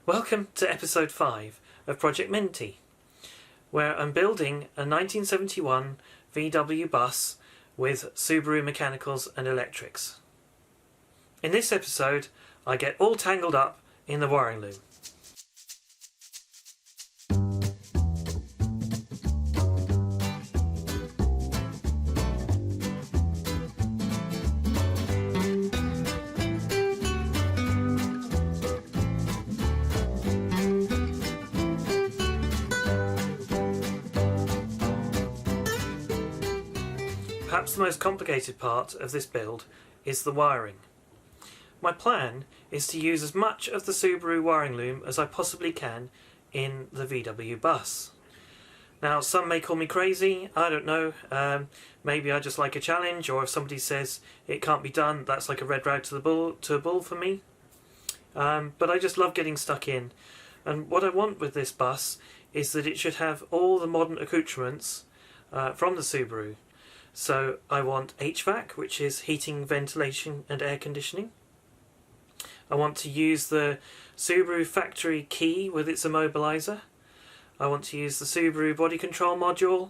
Welcome to episode 5 of Project Minty, where I'm building a 1971 VW bus with Subaru mechanicals and electrics. In this episode, I get all tangled up in the wiring loom. Perhaps the most complicated part of this build is the wiring. My plan is to use as much of the Subaru wiring loom as I possibly can in the VW bus. Now, some may call me crazy, I don't know, maybe I just like a challenge, or if somebody says it can't be done, that's like a red rag to a bull for me. But I just love getting stuck in, and what I want with this bus is that it should have all the modern accoutrements from the Subaru. So I want HVAC, which is heating, ventilation and air conditioning. I want to use the Subaru factory key with its immobilizer. I want to use the Subaru body control module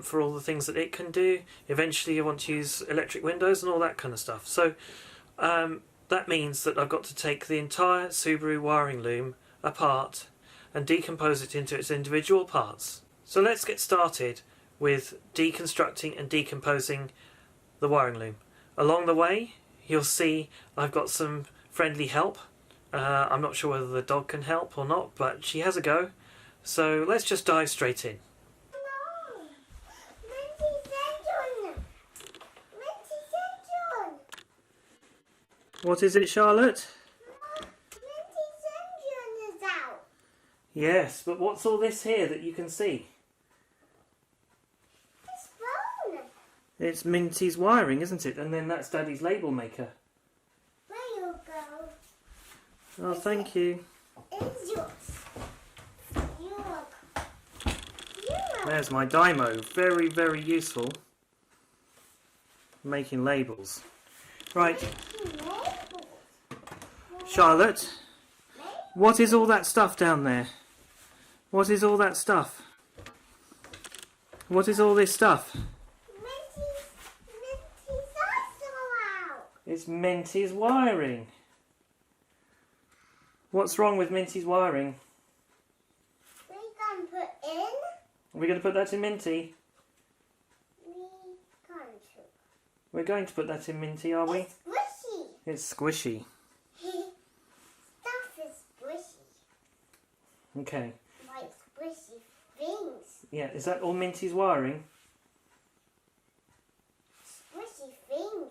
for all the things that it can do. Eventually I want to use electric windows and all that kind of stuff. So that means that I've got to take the entire Subaru wiring loom apart and decompose it into its individual parts. So let's get started with deconstructing and decomposing the wiring loom. Along the way you'll see I've got some friendly help. I'm not sure whether the dog can help or not, but she has a go. So let's just dive straight in. No. Minty's engine. What is it, Charlotte? Minty's engine is out. Yes, but what's all this here that you can see? It's Mintys Wiring, isn't it? And then that's Daddy's label maker. There you go. Oh, thank you. It's yours. Yours. There's my dymo. Very, very useful. Making labels. Right. Charlotte, what is all that stuff down there? What is all that stuff? What is all this stuff? It's Minty's wiring. What's wrong with Minty's wiring? We're going to put in. Are we going to put that in Minty? We're going to put that in Minty, are we? It's squishy. It's squishy. Stuff is squishy. Okay. Like squishy things. Yeah, is that all Minty's wiring? Squishy things.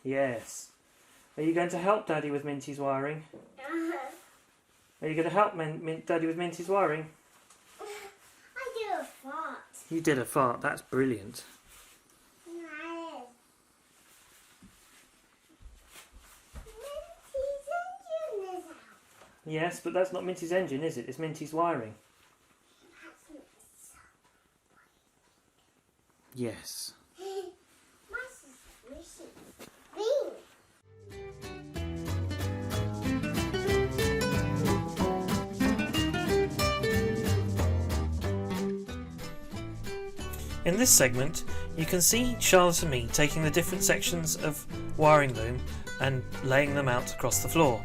Yes. Are you going to help Daddy with Minty's wiring? Are you going to help Daddy with Minty's wiring? I did a fart. You did a fart. That's brilliant. Minty's engine is out. Yes, but that's not Minty's engine, is it? It's Minty's wiring. Yes. In this segment, you can see Charlotte and me taking the different sections of wiring loom and laying them out across the floor.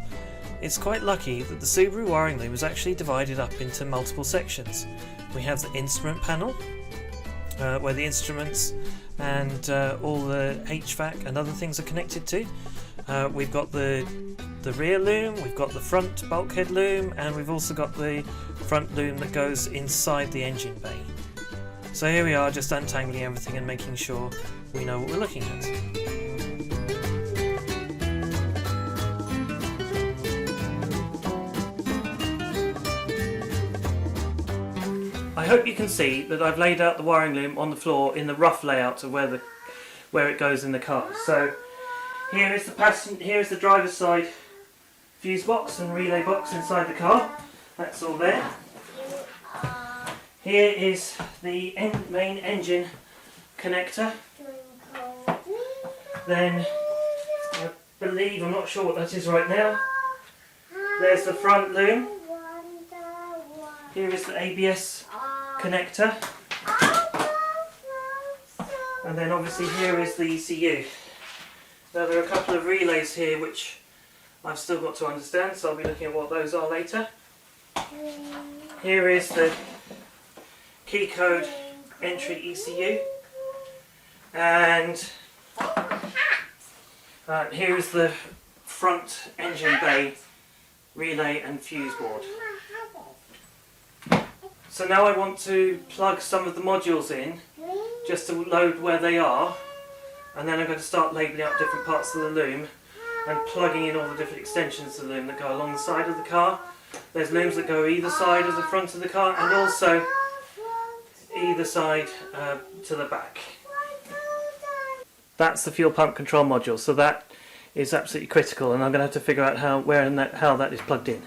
It's quite lucky that the Subaru wiring loom is actually divided up into multiple sections. We have the instrument panel, where the instruments and all the HVAC and other things are connected to. We've got the rear loom, we've got the front bulkhead loom, and we've also got the front loom that goes inside the engine bay. So here we are, just untangling everything and making sure we know what we're looking at. I hope you can see that I've laid out the wiring loom on the floor in the rough layout of where it goes in the car. So here is the driver's side fuse box and relay box inside the car. That's all there. Here is the main engine connector. Then I believe, I'm not sure what that is right now. There's the front loom. Here is the ABS connector. And then obviously here is the ECU. Now there are a couple of relays here which I've still got to understand, so I'll be looking at what those are later. Here is the key code entry ECU. And here is the front engine bay relay and fuse board. So now I want to plug some of the modules in just to load where they are, and then I'm going to start labelling up different parts of the loom and plugging in all the different extensions of the loom that go along the side of the car. There's looms that go either side of the front of the car and also either side to the back. That's the fuel pump control module, so that is absolutely critical, and I'm going to have to figure out how that is plugged in.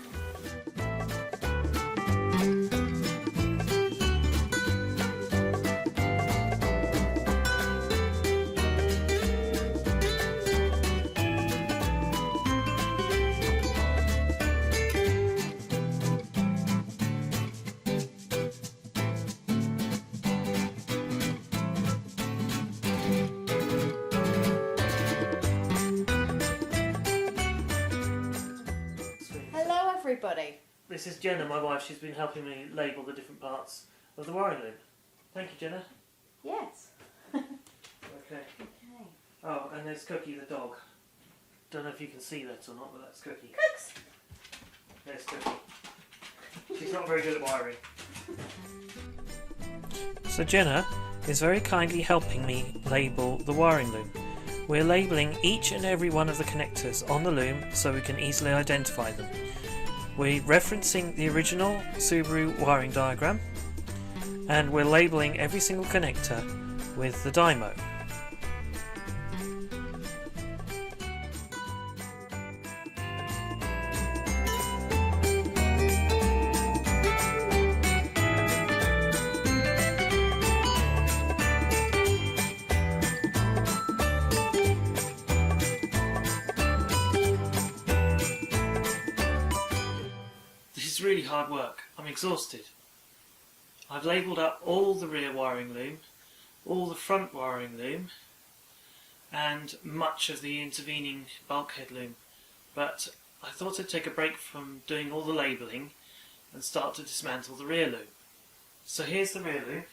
Everybody. This is Jenna, my wife. She's been helping me label the different parts of the wiring loom. Thank you, Jenna. Yes. Okay. Oh, and there's Cookie the dog. Don't know if you can see that or not, but that's Cookie. Cooks. There's Cookie. She's not very good at wiring. So Jenna is very kindly helping me label the wiring loom. We're labelling each and every one of the connectors on the loom so we can easily identify them. We're referencing the original Subaru wiring diagram, and we're labelling every single connector with the dymo. Really hard work. I'm exhausted. I've labelled up all the rear wiring loom, all the front wiring loom, and much of the intervening bulkhead loom, but I thought I'd take a break from doing all the labelling and start to dismantle the rear loom. So here's the rear loom.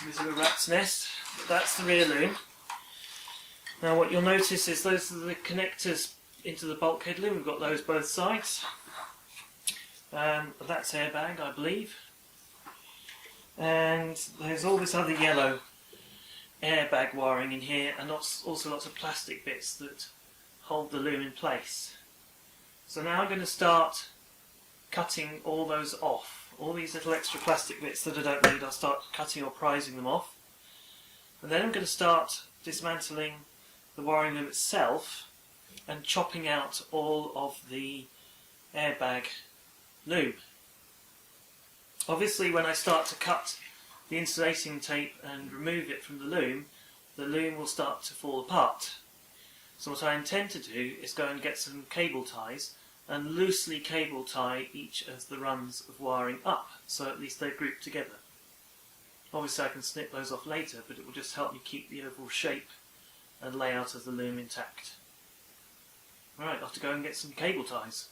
It's a bit of a rat's nest, but that's the rear loom. Now what you'll notice is those are the connectors into the bulkhead loom. We've got those both sides. That's airbag, I believe. And there's all this other yellow airbag wiring in here, and also lots of plastic bits that hold the loom in place. So now I'm going to start cutting all those off. All these little extra plastic bits that I don't need, I'll start cutting or prizing them off. And then I'm going to start dismantling the wiring loom itself and chopping out all of the airbag loom. Obviously when I start to cut the insulating tape and remove it from the loom will start to fall apart. So what I intend to do is go and get some cable ties and loosely cable tie each of the runs of wiring up, so at least they're grouped together. Obviously I can snip those off later, but it will just help me keep the overall shape and layout of the loom intact. Right, I'll have to go and get some cable ties.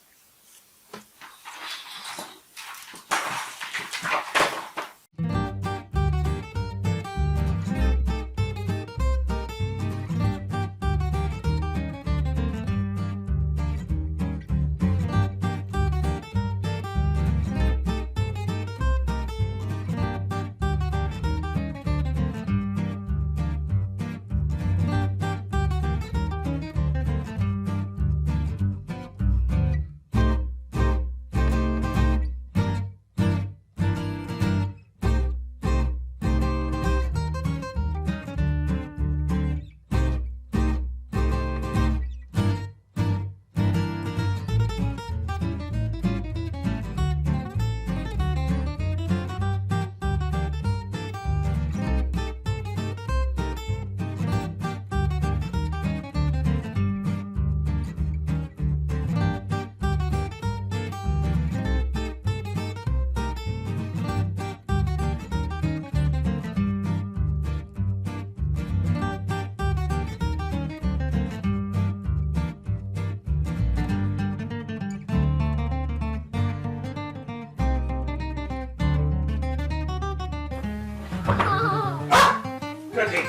working.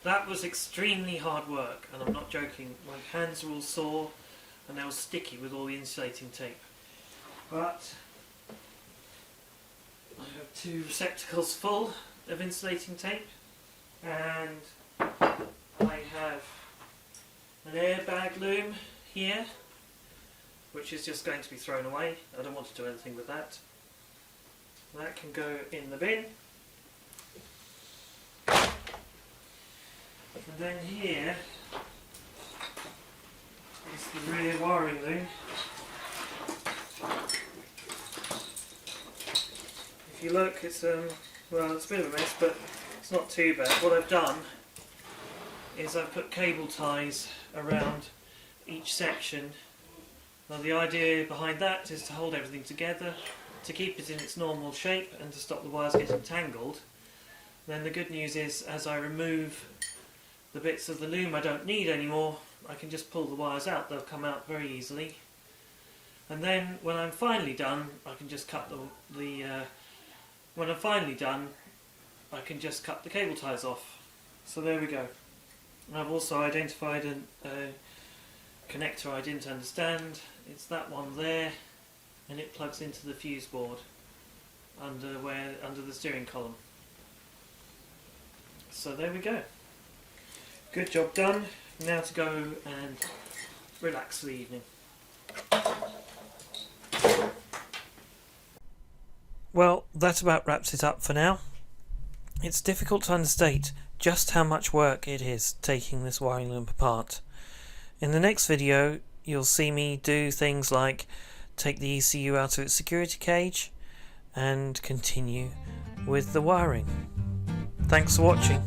That was extremely hard work, and I'm not joking. My hands are all sore and they're all sticky with all the insulating tape. But I have 2 receptacles full of insulating tape, and I have an airbag loom here, which is just going to be thrown away. I don't want to do anything with that. That can go in the bin. And then here is the rear wiring loom. If you look, it's well, it's a bit of a mess, but it's not too bad. What I've done is I've put cable ties around each section. Now the idea behind that is to hold everything together, to keep it in its normal shape and to stop the wires getting tangled. Then the good news is, as I remove the bits of the loom I don't need anymore, I can just pull the wires out. They'll come out very easily. And then when I'm finally done, I can just cut when I'm finally done, I can just cut the cable ties off. So there we go. And I've also identified a connector I didn't understand. It's that one there, and it plugs into the fuse board under the steering column. So there we go. Good job done. Now to go and relax for the evening. Well, that about wraps it up for now. It's difficult to understate just how much work it is taking this wiring loom apart. In the next video, you'll see me do things like take the ECU out of its security cage and continue with the wiring. Thanks for watching.